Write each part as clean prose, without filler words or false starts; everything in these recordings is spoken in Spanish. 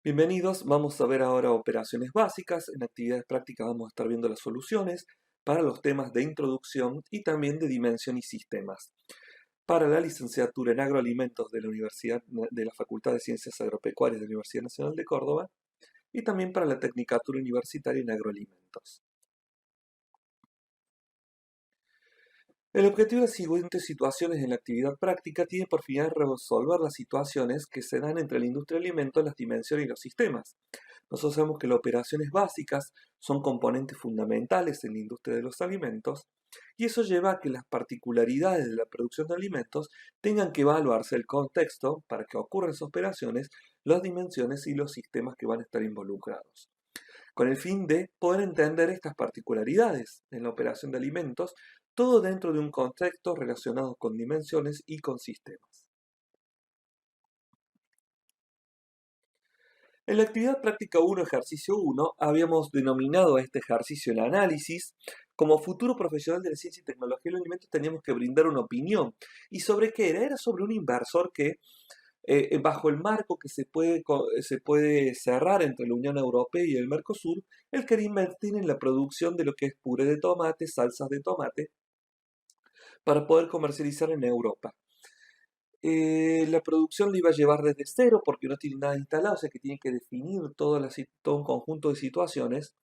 Bienvenidos, vamos a ver ahora operaciones básicas. En actividades prácticas vamos a estar viendo las soluciones para los temas de introducción y también de dimensión y sistemas. Para la licenciatura en agroalimentos de la Universidad de la Facultad de Ciencias Agropecuarias de la Universidad Nacional de Córdoba y también para la tecnicatura universitaria en agroalimentos. El objetivo de las siguientes situaciones en la actividad práctica tiene por final resolver las situaciones que se dan entre la industria de alimentos, las dimensiones y los sistemas. Nosotros sabemos que las operaciones básicas son componentes fundamentales en la industria de los alimentos y eso lleva a que las particularidades de la producción de alimentos tengan que evaluarse el contexto para que ocurran esas operaciones, las dimensiones y los sistemas que van a estar involucrados, con el fin de poder entender estas particularidades en la operación de alimentos, todo dentro de un contexto relacionado con dimensiones y con sistemas. En la actividad práctica 1, ejercicio 1, habíamos denominado a este ejercicio el análisis. Como futuro profesional de la ciencia y tecnología del alimento teníamos que brindar una opinión. ¿Y sobre qué era? Era sobre un inversor que, bajo el marco que se puede cerrar entre la Unión Europea y el Mercosur, él quería invertir en la producción de lo que es puré de tomate, salsas de tomate, para poder comercializar en Europa. La producción la iba a llevar desde cero porque no tiene nada instalado, o sea que tiene que definir todo un conjunto de situaciones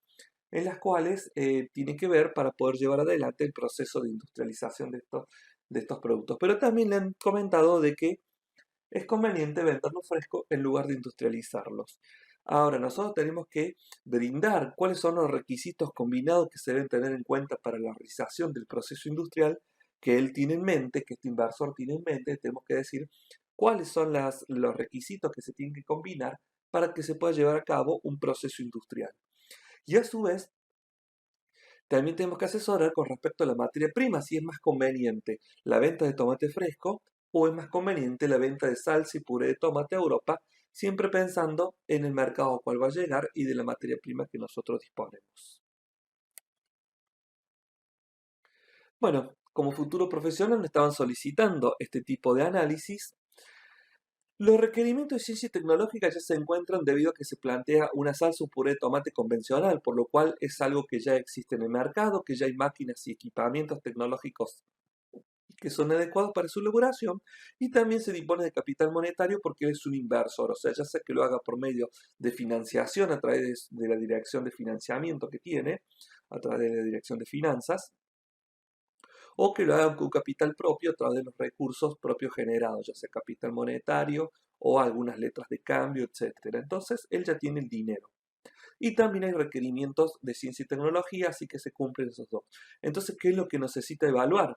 en las cuales tiene que ver para poder llevar adelante el proceso de industrialización de estos productos. Pero también le han comentado de que es conveniente venderlos frescos en lugar de industrializarlos. Ahora, nosotros tenemos que brindar cuáles son los requisitos combinados que se deben tener en cuenta para la realización del proceso industrial que él tiene en mente, que este inversor tiene en mente. Tenemos que decir cuáles son los requisitos que se tienen que combinar para que se pueda llevar a cabo un proceso industrial. Y a su vez, también tenemos que asesorar con respecto a la materia prima, si es más conveniente la venta de tomate fresco o es más conveniente la venta de salsa y puré de tomate a Europa, siempre pensando en el mercado al cual va a llegar y de la materia prima que nosotros disponemos. Bueno, como futuro profesional me estaban solicitando este tipo de análisis. Los requerimientos de ciencia y tecnológica ya se encuentran debido a que se plantea una salsa o puré de tomate convencional, por lo cual es algo que ya existe en el mercado, que ya hay máquinas y equipamientos tecnológicos que son adecuados para su elaboración, y también se dispone de capital monetario porque es un inversor, o sea, ya sea que lo haga por medio de financiación a través de la dirección de financiamiento que tiene, a través de la dirección de finanzas, o que lo hagan con capital propio a través de los recursos propios generados, ya sea capital monetario o algunas letras de cambio, etc. Entonces, él ya tiene el dinero. Y también hay requerimientos de ciencia y tecnología, así que se cumplen esos dos. Entonces, ¿qué es lo que necesita evaluar?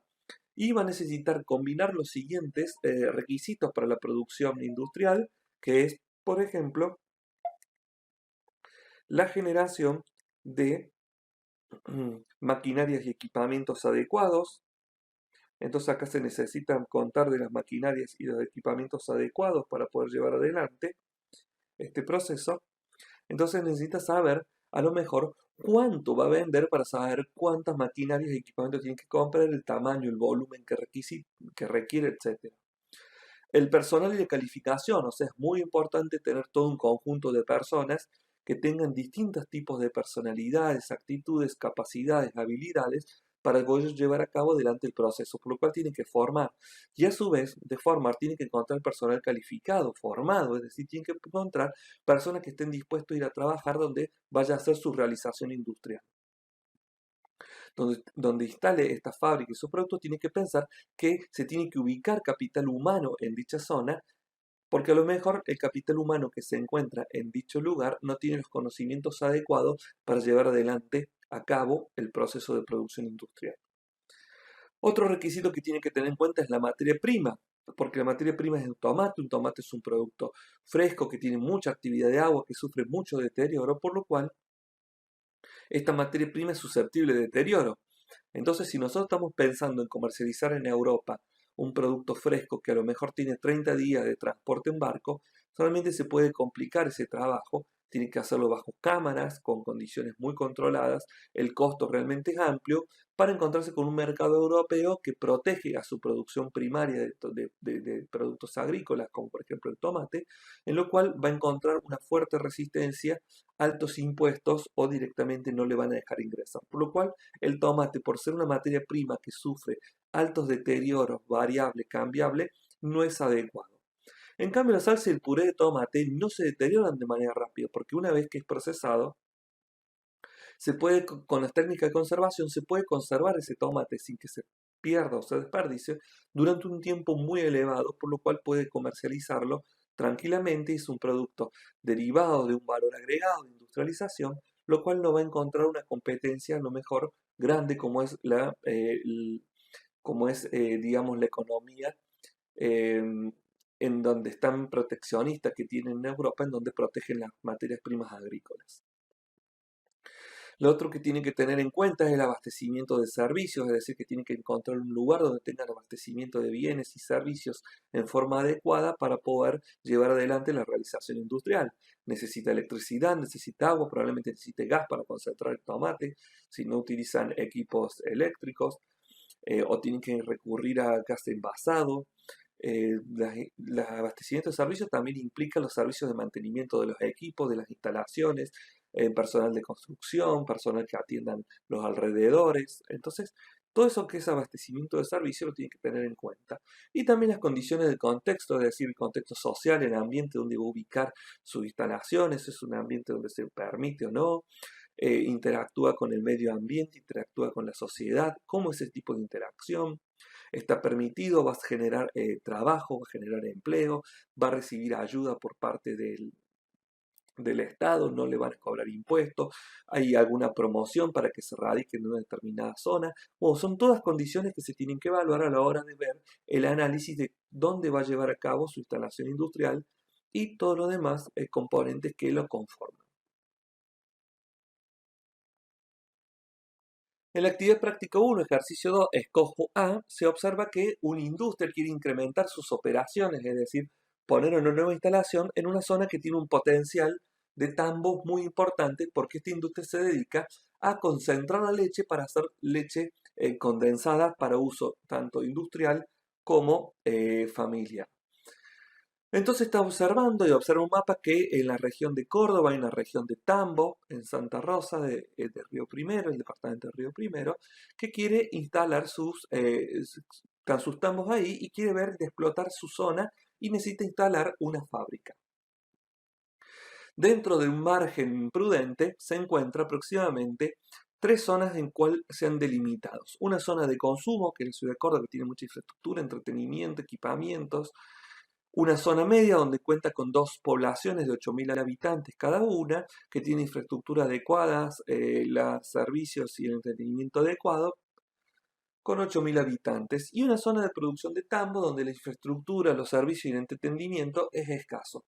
Y va a necesitar combinar los siguientes requisitos para la producción industrial, que es, por ejemplo, la generación de maquinarias y equipamientos adecuados. Entonces acá se necesitan contar de las maquinarias y los equipamientos adecuados para poder llevar adelante este proceso. Entonces necesita saber a lo mejor cuánto va a vender para saber cuántas maquinarias y equipamientos tiene que comprar, el tamaño, el volumen que requiere, etc. El personal y la calificación, o sea, es muy importante tener todo un conjunto de personas que tengan distintos tipos de personalidades, actitudes, capacidades, habilidades para poder llevar a cabo adelante el proceso, por lo cual tienen que formar. Y a su vez, de formar, tienen que encontrar personal calificado, formado, es decir, tienen que encontrar personas que estén dispuestos a ir a trabajar donde vaya a hacer su realización industrial. Donde instale esta fábrica y su producto, tiene que pensar que se tiene que ubicar capital humano en dicha zona, porque a lo mejor el capital humano que se encuentra en dicho lugar no tiene los conocimientos adecuados para llevar adelante a cabo el proceso de producción industrial. Otro requisito que tiene que tener en cuenta es la materia prima, porque la materia prima es un tomate es un producto fresco que tiene mucha actividad de agua, que sufre mucho deterioro, por lo cual esta materia prima es susceptible de deterioro. Entonces, si nosotros estamos pensando en comercializar en Europa un producto fresco que a lo mejor tiene 30 días de transporte en barco, solamente se puede complicar ese trabajo tiene que hacerlo bajo cámaras, con condiciones muy controladas, el costo realmente es amplio, para encontrarse con un mercado europeo que protege a su producción primaria de productos agrícolas, como por ejemplo el tomate, en lo cual va a encontrar una fuerte resistencia, altos impuestos o directamente no le van a dejar ingresar. Por lo cual el tomate, por ser una materia prima que sufre altos deterioros, variable, cambiable, no es adecuado. En cambio, la salsa y el puré de tomate no se deterioran de manera rápida, porque una vez que es procesado, se puede, con las técnicas de conservación, se puede conservar ese tomate sin que se pierda o se desperdicie durante un tiempo muy elevado, por lo cual puede comercializarlo tranquilamente y es un producto derivado de un valor agregado de industrialización, lo cual no va a encontrar una competencia a lo mejor grande como es digamos, la economía em, en donde están proteccionistas que tienen en Europa, en donde protegen las materias primas agrícolas. Lo otro que tienen que tener en cuenta es el abastecimiento de servicios, es decir, que tienen que encontrar un lugar donde tengan abastecimiento de bienes y servicios en forma adecuada para poder llevar adelante la realización industrial. Necesita electricidad, necesita agua, probablemente necesite gas para concentrar el tomate, si no utilizan equipos eléctricos, o tienen que recurrir a gas envasado. El abastecimiento de servicios también implica los servicios de mantenimiento de los equipos, de las instalaciones, personal de construcción, personal que atiendan los alrededores. Entonces, todo eso que es abastecimiento de servicios lo tiene que tener en cuenta. Y también las condiciones del contexto, es decir, el contexto social, el ambiente donde va a ubicar sus instalaciones, es un ambiente donde se permite o no, interactúa con el medio ambiente, interactúa con la sociedad, cómo es ese tipo de interacción. Está permitido, va a generar trabajo, va a generar empleo, va a recibir ayuda por parte del Estado, no le van a cobrar impuestos, hay alguna promoción para que se radique en una determinada zona. Bueno, son todas condiciones que se tienen que evaluar a la hora de ver el análisis de dónde va a llevar a cabo su instalación industrial y todos los demás componentes que lo conforman. En la actividad práctica 1, ejercicio 2, escojo A, se observa que una industria quiere incrementar sus operaciones, es decir, poner una nueva instalación en una zona que tiene un potencial de tambos muy importante porque esta industria se dedica a concentrar la leche para hacer leche condensada para uso tanto industrial como familiar. Entonces está observando y observa un mapa que en la región de Córdoba hay una región de Tambo, en Santa Rosa de Río Primero, el departamento de Río Primero, que quiere instalar sus tambos ahí y quiere ver de explotar su zona y necesita instalar una fábrica. Dentro de un margen prudente se encuentra aproximadamente tres zonas en cual se han delimitado. Una zona de consumo, que es la ciudad de Córdoba, que tiene mucha infraestructura, entretenimiento, equipamientos. Una zona media donde cuenta con dos poblaciones de 8.000 habitantes cada una, que tiene infraestructura adecuadas, los servicios y el entretenimiento adecuado, con 8.000 habitantes. Y una zona de producción de tambo donde la infraestructura, los servicios y el entretenimiento es escaso.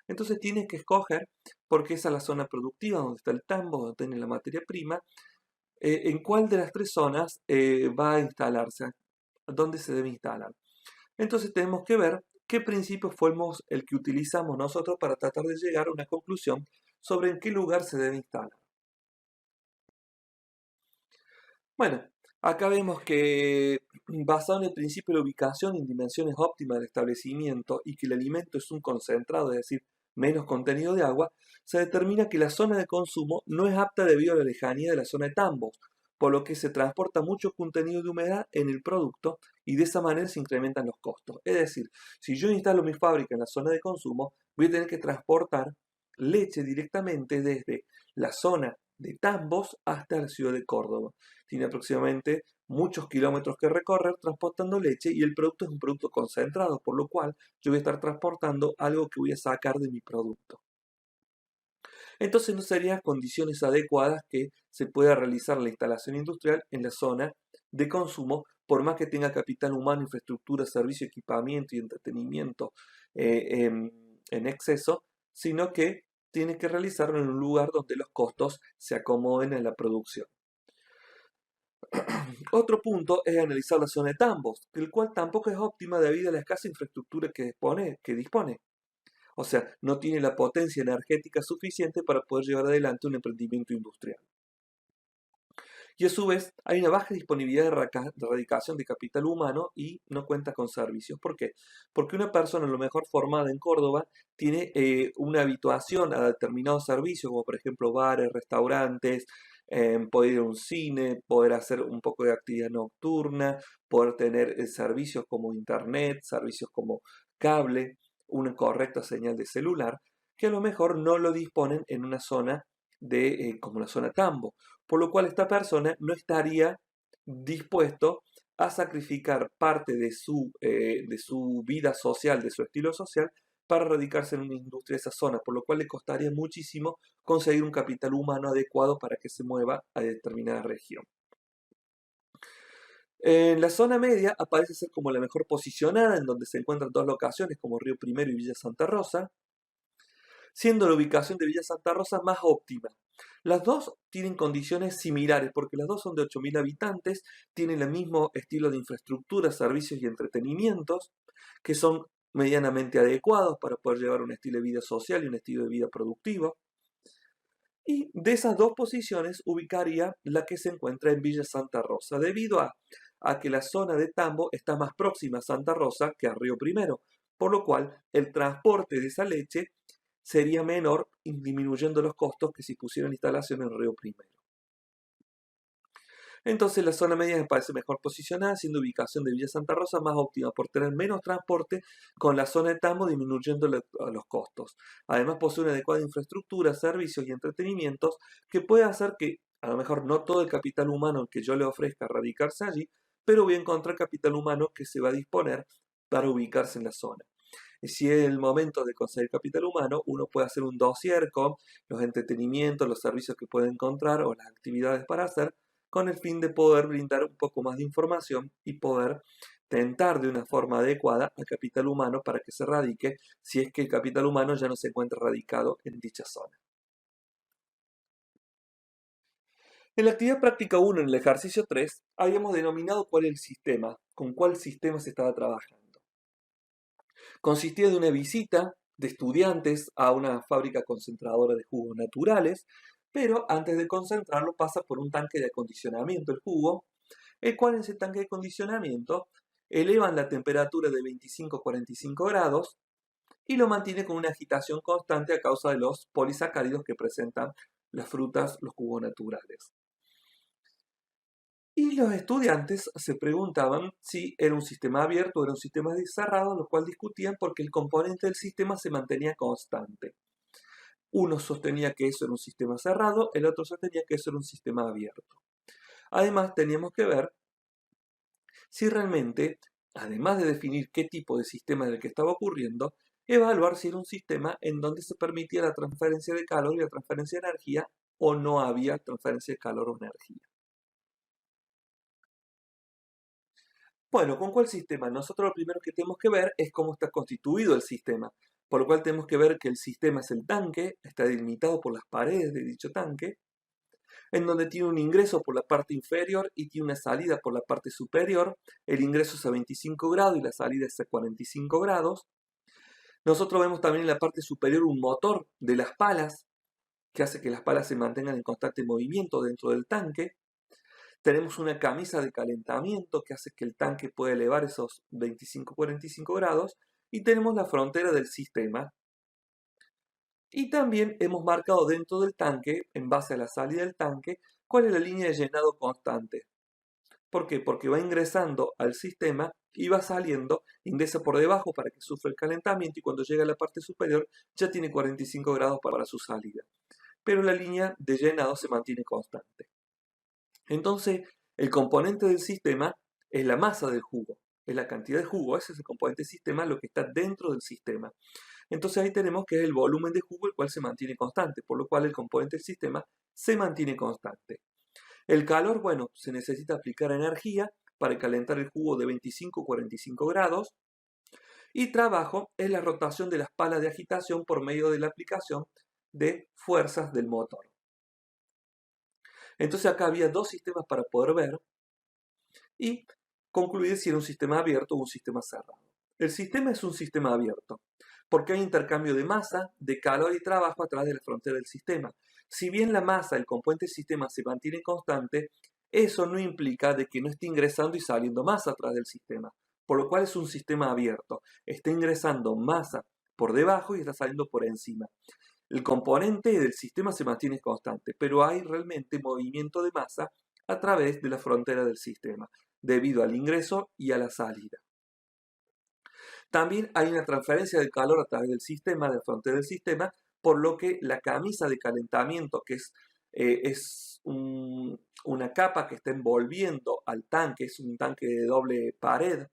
Entonces tienes que escoger, porque esa es la zona productiva donde está el tambo, donde tiene la materia prima, en cuál de las tres zonas va a instalarse, dónde se debe instalar. Entonces tenemos que ver qué principio fue el que utilizamos nosotros para tratar de llegar a una conclusión sobre en qué lugar se debe instalar. Bueno, acá vemos que basado en el principio de la ubicación en dimensiones óptimas del establecimiento y que el alimento es un concentrado, es decir, menos contenido de agua, se determina que la zona de consumo no es apta debido a la lejanía de la zona de tambos, por lo que se transporta mucho contenido de humedad en el producto y de esa manera se incrementan los costos. Es decir, si yo instalo mi fábrica en la zona de consumo, voy a tener que transportar leche directamente desde la zona de Tambos hasta la ciudad de Córdoba. Tiene aproximadamente muchos kilómetros que recorrer transportando leche y el producto es un producto concentrado, por lo cual yo voy a estar transportando algo que voy a sacar de mi producto. Entonces no serían condiciones adecuadas que se pueda realizar la instalación industrial en la zona de consumo, por más que tenga capital humano, infraestructura, servicio, equipamiento y entretenimiento en exceso, sino que tiene que realizarlo en un lugar donde los costos se acomoden a la producción. Otro punto es analizar la zona de tambos, el cual tampoco es óptima debido a la escasa infraestructura que dispone. O sea, no tiene la potencia energética suficiente para poder llevar adelante un emprendimiento industrial. Y a su vez hay una baja disponibilidad de radicación de capital humano y no cuenta con servicios. ¿Por qué? Porque una persona a lo mejor formada en Córdoba tiene una habituación a determinados servicios, como por ejemplo bares, restaurantes, poder ir a un cine, poder hacer un poco de actividad nocturna, poder tener servicios como internet, servicios como cable, una correcta señal de celular, que a lo mejor no lo disponen en una zona como la zona Tambo, por lo cual esta persona no estaría dispuesto a sacrificar parte de su vida social, de su estilo social, para radicarse en una industria de esa zona, por lo cual le costaría muchísimo conseguir un capital humano adecuado para que se mueva a determinada región. En la zona media aparece ser como la mejor posicionada, en donde se encuentran dos locaciones como Río Primero y Villa Santa Rosa, siendo la ubicación de Villa Santa Rosa más óptima. Las dos tienen condiciones similares porque las dos son de 8.000 habitantes, tienen el mismo estilo de infraestructura, servicios y entretenimientos que son medianamente adecuados para poder llevar un estilo de vida social y un estilo de vida productivo. Y de esas dos posiciones ubicaría la que se encuentra en Villa Santa Rosa, debido a que la zona de Tambo está más próxima a Santa Rosa que a Río Primero, por lo cual el transporte de esa leche sería menor, disminuyendo los costos que si pusieran instalación en Río Primero. Entonces la zona media me parece mejor posicionada, siendo ubicación de Villa Santa Rosa más óptima por tener menos transporte, con la zona de Tambo disminuyendo los costos. Además posee una adecuada infraestructura, servicios y entretenimientos que puede hacer que a lo mejor no todo el capital humano que yo le ofrezca radicarse allí, pero voy a encontrar capital humano que se va a disponer para ubicarse en la zona. Y si es el momento de conseguir capital humano, uno puede hacer un dossier con los entretenimientos, los servicios que puede encontrar o las actividades para hacer, con el fin de poder brindar un poco más de información y poder tentar de una forma adecuada al capital humano para que se radique si es que el capital humano ya no se encuentra radicado en dicha zona. En la actividad práctica 1, en el ejercicio 3, habíamos denominado cuál es el sistema, con cuál sistema se estaba trabajando. Consistía de una visita de estudiantes a una fábrica concentradora de jugos naturales, pero antes de concentrarlo pasa por un tanque de acondicionamiento el jugo, el cual en ese tanque de acondicionamiento elevan la temperatura de 25 a 45 grados y lo mantiene con una agitación constante a causa de los polisacáridos que presentan las frutas, los jugos naturales. Y los estudiantes se preguntaban si era un sistema abierto o era un sistema cerrado, lo cual discutían porque el componente del sistema se mantenía constante. Uno sostenía que eso era un sistema cerrado, el otro sostenía que eso era un sistema abierto. Además, teníamos que ver si realmente, además de definir qué tipo de sistema era el que estaba ocurriendo, evaluar si era un sistema en donde se permitía la transferencia de calor y la transferencia de energía o no había transferencia de calor o energía. Bueno, ¿con cuál sistema? Nosotros lo primero que tenemos que ver es cómo está constituido el sistema, por lo cual tenemos que ver que el sistema es el tanque, está delimitado por las paredes de dicho tanque, en donde tiene un ingreso por la parte inferior y tiene una salida por la parte superior. El ingreso es a 25 grados y la salida es a 45 grados. Nosotros vemos también en la parte superior un motor de las palas, que hace que las palas se mantengan en constante movimiento dentro del tanque. Tenemos una camisa de calentamiento que hace que el tanque pueda elevar esos 25-45 grados. Y tenemos la frontera del sistema. Y también hemos marcado dentro del tanque, en base a la salida del tanque, cuál es la línea de llenado constante. ¿Por qué? Porque va ingresando al sistema y va saliendo, ingresa por debajo para que sufra el calentamiento y cuando llega a la parte superior ya tiene 45 grados para su salida. Pero la línea de llenado se mantiene constante. Entonces, el componente del sistema es la masa del jugo, es la cantidad de jugo, ese es el componente del sistema, lo que está dentro del sistema. Entonces ahí tenemos que es el volumen de jugo el cual se mantiene constante, por lo cual el componente del sistema se mantiene constante. El calor, bueno, se necesita aplicar energía para calentar el jugo de 25 a 45 grados. Y trabajo es la rotación de las palas de agitación por medio de la aplicación de fuerzas del motor. Entonces acá había dos sistemas para poder ver y concluir si era un sistema abierto o un sistema cerrado. El sistema es un sistema abierto. porque hay intercambio de masa, de calor y trabajo a través de la frontera del sistema. Si bien la masa del componente del sistema se mantiene constante, eso no implica de que no esté ingresando y saliendo masa a través del sistema, por lo cual es un sistema abierto. Está ingresando masa por debajo y está saliendo por encima. El componente del sistema se mantiene constante, pero hay realmente movimiento de masa a través de la frontera del sistema, debido al ingreso y a la salida. También hay una transferencia de calor a través del sistema, de la frontera del sistema, por lo que la camisa de calentamiento, que es una capa que está envolviendo al tanque, es un tanque de doble pared.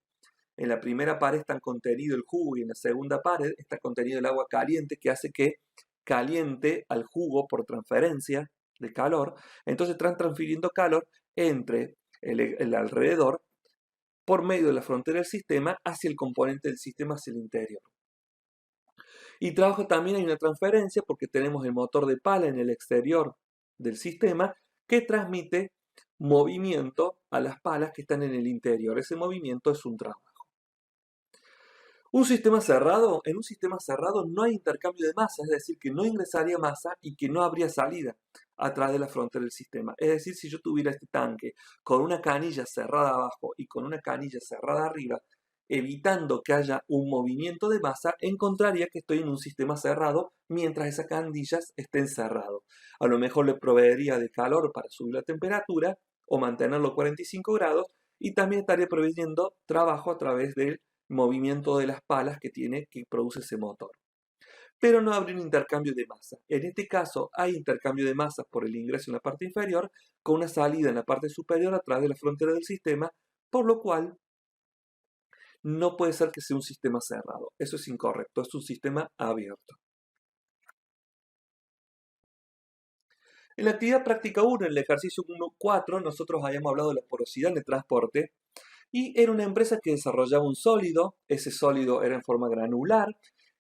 En la primera pared está contenido el jugo y en la segunda pared está contenido el agua caliente, que hace que caliente al jugo por transferencia de calor. Entonces están transfiriendo calor entre el alrededor por medio de la frontera del sistema hacia el componente del sistema, hacia el interior. Y trabajo también hay una transferencia porque tenemos el motor de pala en el exterior del sistema que transmite movimiento a las palas que están en el interior. Ese movimiento es un trabajo. En un sistema cerrado no hay intercambio de masa, es decir, que no ingresaría masa y que no habría salida a través de la frontera del sistema. Es decir, si yo tuviera este tanque con una canilla cerrada abajo y con una canilla cerrada arriba, evitando que haya un movimiento de masa, encontraría que estoy en un sistema cerrado mientras esas canillas estén cerradas. A lo mejor le proveería de calor para subir la temperatura o mantenerlo a 45 grados y también estaría proveyendo trabajo a través del movimiento de las palas que produce ese motor. Pero no habría un intercambio de masa. En este caso hay intercambio de masas por el ingreso en la parte inferior con una salida en la parte superior a través de la frontera del sistema, por lo cual no puede ser que sea un sistema cerrado. Eso es incorrecto, es un sistema abierto. En la actividad práctica 1, en el ejercicio 1.4, nosotros habíamos hablado de la porosidad en el transporte y era una empresa que desarrollaba un sólido. Ese sólido era en forma granular,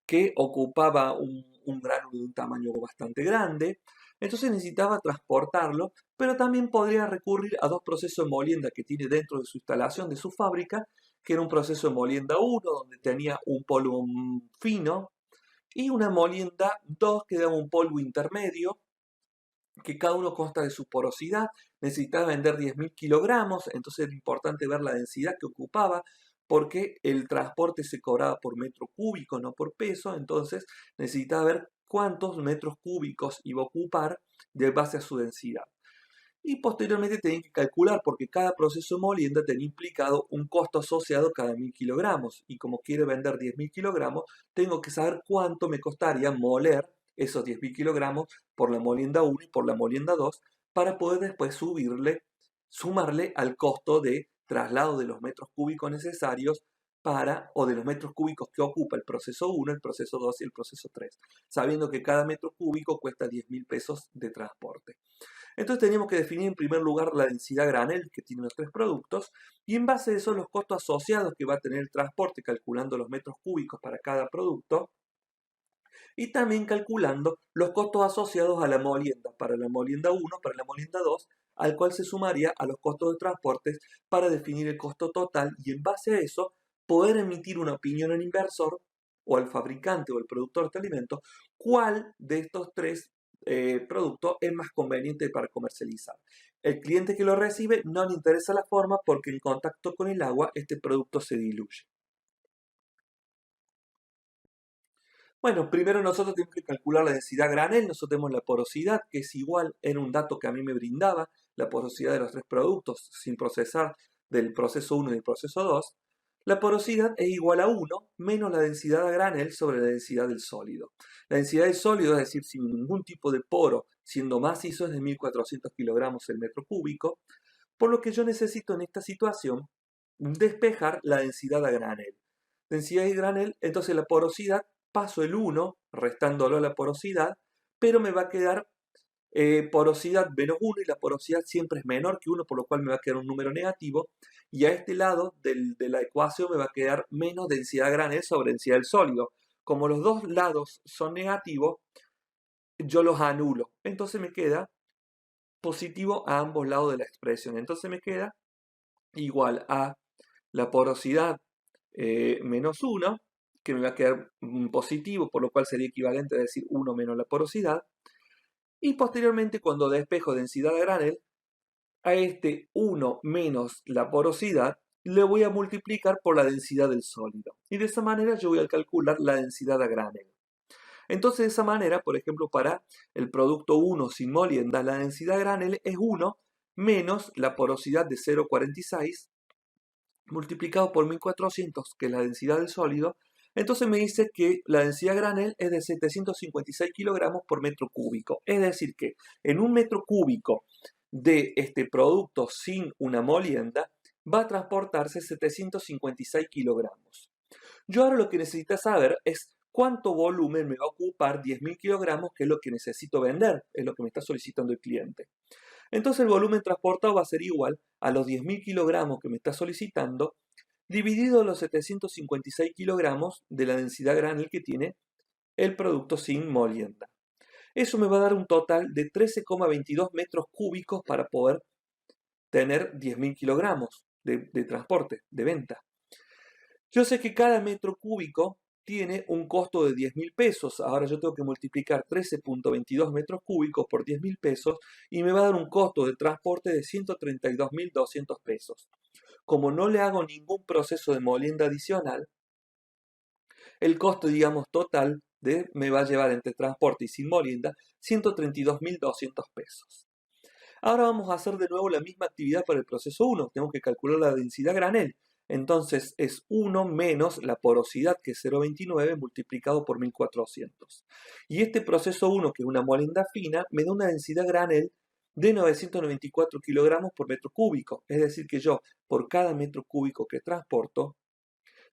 que ocupaba un gránulo de un tamaño bastante grande. Entonces necesitaba transportarlo, pero también podría recurrir a dos procesos de molienda que tiene dentro de su instalación, de su fábrica, que era un proceso de molienda 1, donde tenía un polvo fino, y una molienda 2, que daba un polvo intermedio, que cada uno consta de su porosidad. Necesitaba vender 10.000 kilogramos, entonces era importante ver la densidad que ocupaba, porque el transporte se cobraba por metro cúbico, no por peso, entonces necesitaba ver cuántos metros cúbicos iba a ocupar de base a su densidad. Y posteriormente tenía que calcular, porque cada proceso de molienda tenía implicado un costo asociado cada 1.000 kilogramos, y como quiero vender 10.000 kilogramos, tengo que saber cuánto me costaría moler esos 10.000 kilogramos por la molienda 1 y por la molienda 2, para poder después sumarle al costo de traslado de los metros cúbicos necesarios o de los metros cúbicos que ocupa el proceso 1, el proceso 2 y el proceso 3, sabiendo que cada metro cúbico cuesta 10.000 pesos de transporte. Entonces teníamos que definir en primer lugar la densidad granel que tienen los tres productos y en base a eso los costos asociados que va a tener el transporte, calculando los metros cúbicos para cada producto, y también calculando los costos asociados a la molienda, para la molienda 1, para la molienda 2, al cual se sumaría a los costos de transportes para definir el costo total y en base a eso poder emitir una opinión al inversor o al fabricante o al productor de alimentos, cuál de estos tres productos es más conveniente para comercializar. El cliente que lo recibe no le interesa la forma, porque en contacto con el agua este producto se diluye. Bueno, primero nosotros tenemos que calcular la densidad granel. Nosotros tenemos la porosidad, que es igual, era un dato que a mí me brindaba, la porosidad de los tres productos sin procesar del proceso 1 y del proceso 2. La porosidad es igual a 1 menos la densidad a granel sobre la densidad del sólido. La densidad del sólido, es decir, sin ningún tipo de poro, siendo macizo, es de 1.400 kilogramos el metro cúbico, por lo que yo necesito en esta situación despejar la densidad a granel. Densidad y granel, entonces la porosidad, paso el 1, restándolo a la porosidad, pero me va a quedar porosidad menos 1 y la porosidad siempre es menor que 1, por lo cual me va a quedar un número negativo. Y a este lado de la ecuación me va a quedar menos densidad granel sobre densidad del sólido. Como los dos lados son negativos, yo los anulo. Entonces me queda positivo a ambos lados de la expresión. Entonces me queda igual a la porosidad menos 1, que me va a quedar positivo, por lo cual sería equivalente a decir 1 menos la porosidad. Y posteriormente, cuando despejo densidad a granel, a este 1 menos la porosidad le voy a multiplicar por la densidad del sólido. Y de esa manera yo voy a calcular la densidad a granel. Entonces, de esa manera, por ejemplo, para el producto 1 sin molienda, la densidad a granel es 1 menos la porosidad de 0,46 multiplicado por 1400, que es la densidad del sólido. Entonces me dice que la densidad granel es de 756 kilogramos por metro cúbico. Es decir que en un metro cúbico de este producto sin una molienda va a transportarse 756 kilogramos. Yo ahora lo que necesito saber es cuánto volumen me va a ocupar 10.000 kilogramos, que es lo que necesito vender, es lo que me está solicitando el cliente. Entonces el volumen transportado va a ser igual a los 10.000 kilogramos que me está solicitando, dividido los 756 kilogramos de la densidad granel que tiene el producto sin molienda. Eso me va a dar un total de 13,22 metros cúbicos para poder tener 10.000 kilogramos de transporte, de venta. Yo sé que cada metro cúbico tiene un costo de 10.000 pesos. Ahora yo tengo que multiplicar 13,22 metros cúbicos por 10.000 pesos y me va a dar un costo de transporte de 132.200 pesos. Como no le hago ningún proceso de molienda adicional, el costo, digamos, total me va a llevar entre transporte y sin molienda 132.200 pesos. Ahora vamos a hacer de nuevo la misma actividad para el proceso 1. Tengo que calcular la densidad granel. Entonces es 1 menos la porosidad, que es 0,29, multiplicado por 1400. Y este proceso 1, que es una molienda fina, me da una densidad granel de 994 kilogramos por metro cúbico. Es decir que yo, por cada metro cúbico que transporto,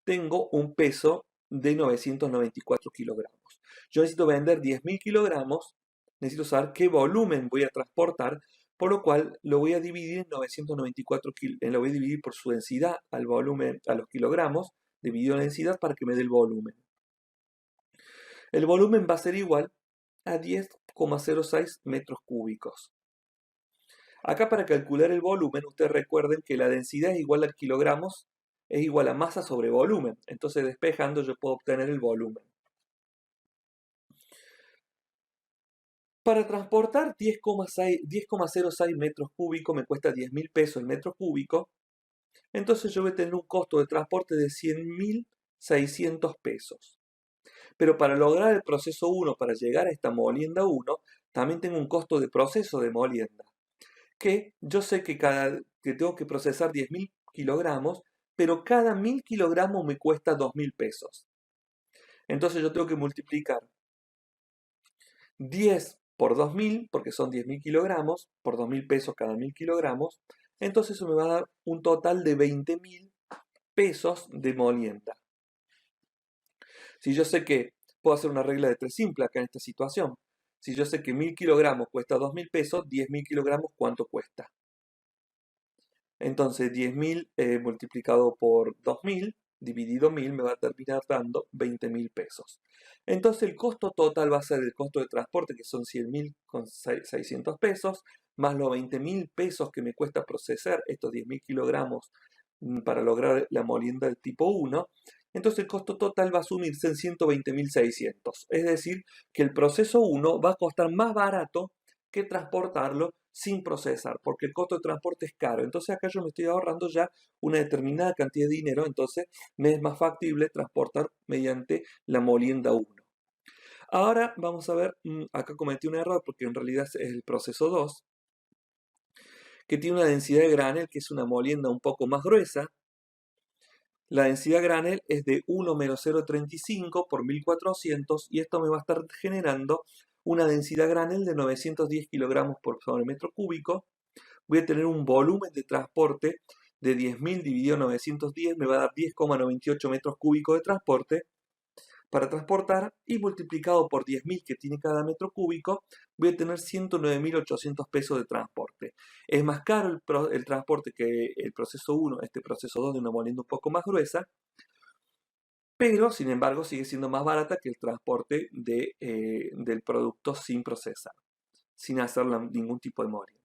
tengo un peso de 994 kilogramos. Yo necesito vender 10.000 kilogramos, necesito saber qué volumen voy a transportar, por lo cual lo voy a dividir en 994 lo voy a dividir por su densidad al volumen, a los kilogramos, dividido en la densidad para que me dé el volumen. El volumen va a ser igual a 10,06 metros cúbicos. Acá, para calcular el volumen, ustedes recuerden que la densidad es igual a kilogramos, es igual a masa sobre volumen. Entonces, despejando, yo puedo obtener el volumen. Para transportar 10,06 metros cúbicos me cuesta 10.000 pesos el metro cúbico. Entonces yo voy a tener un costo de transporte de 100.600 pesos. Pero para lograr el proceso 1, para llegar a esta molienda 1, también tengo un costo de proceso de molienda. Que yo sé que tengo que procesar 10.000 kilogramos, pero cada 1.000 kilogramos me cuesta 2.000 pesos. Entonces yo tengo que multiplicar 10 por 2.000, porque son 10.000 kilogramos, por 2.000 pesos cada 1.000 kilogramos. Entonces eso me va a dar un total de 20.000 pesos de molienda. Si yo sé que puedo hacer una regla de 3 simple acá en esta situación. Si yo sé que 1.000 kilogramos cuesta 2.000 pesos, 10.000 kilogramos, ¿cuánto cuesta? Entonces 10.000 multiplicado por 2.000 dividido 1.000 me va a terminar dando 20.000 pesos. Entonces el costo total va a ser el costo de transporte, que son 100.000 con 600 pesos, más los 20.000 pesos que me cuesta procesar estos 10.000 kilogramos para lograr la molienda del tipo 1. Entonces el costo total va a sumirse en 120.600. Es decir, que el proceso 1 va a costar más barato que transportarlo sin procesar, porque el costo de transporte es caro. Entonces acá yo me estoy ahorrando ya una determinada cantidad de dinero, entonces me es más factible transportar mediante la molienda 1. Ahora vamos a ver, acá cometí un error porque en realidad es el proceso 2, que tiene una densidad de granel, que es una molienda un poco más gruesa. La densidad granel es de 1 menos 0,35 por 1400 y esto me va a estar generando una densidad granel de 910 kilogramos por sobre metro cúbico. Voy a tener un volumen de transporte de 10.000 dividido 910, me va a dar 10,98 metros cúbicos de transporte para transportar, y multiplicado por 10.000 que tiene cada metro cúbico, voy a tener 109.800 pesos de transporte. Es más caro el transporte que el proceso 1, este proceso 2 de una molienda un poco más gruesa, pero sin embargo sigue siendo más barata que el transporte del producto sin procesar, sin hacer ningún tipo de molienda.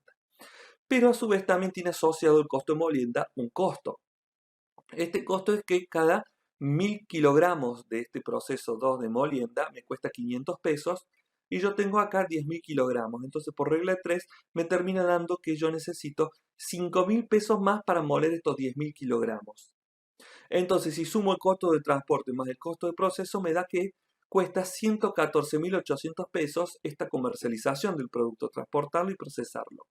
Pero a su vez también tiene asociado el costo de molienda un costo. Este costo es que cada 1000 kilogramos de este proceso 2 de molienda me cuesta 500 pesos y yo tengo acá 10.000 kilogramos. Entonces, por regla de 3, me termina dando que yo necesito 5.000 pesos más para moler estos 10.000 kilogramos. Entonces, si sumo el costo de transporte más el costo de proceso, me da que cuesta 114.800 pesos esta comercialización del producto, transportarlo y procesarlo.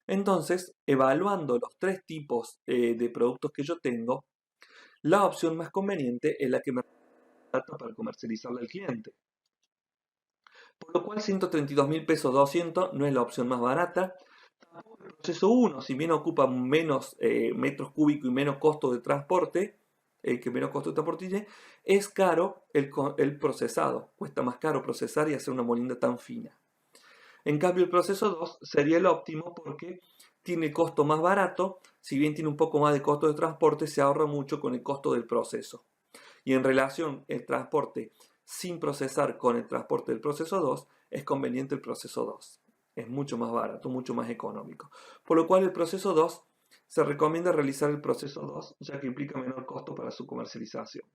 Entonces, evaluando los tres tipos de productos que yo tengo, la opción más conveniente es la que me trata para comercializarla al cliente. Por lo cual 132.000 pesos 200 no es la opción más barata. Tampoco el proceso 1, si bien ocupa menos metros cúbicos y menos costo de transporte, es caro el procesado. Cuesta más caro procesar y hacer una molienda tan fina. En cambio, el proceso 2 sería el óptimo porque tiene el costo más barato, si bien tiene un poco más de costo de transporte, se ahorra mucho con el costo del proceso. Y en relación el transporte sin procesar con el transporte del proceso 2, es conveniente el proceso 2. Es mucho más barato, mucho más económico. Por lo cual el proceso 2 se recomienda realizar el proceso 2, ya que implica menor costo para su comercialización.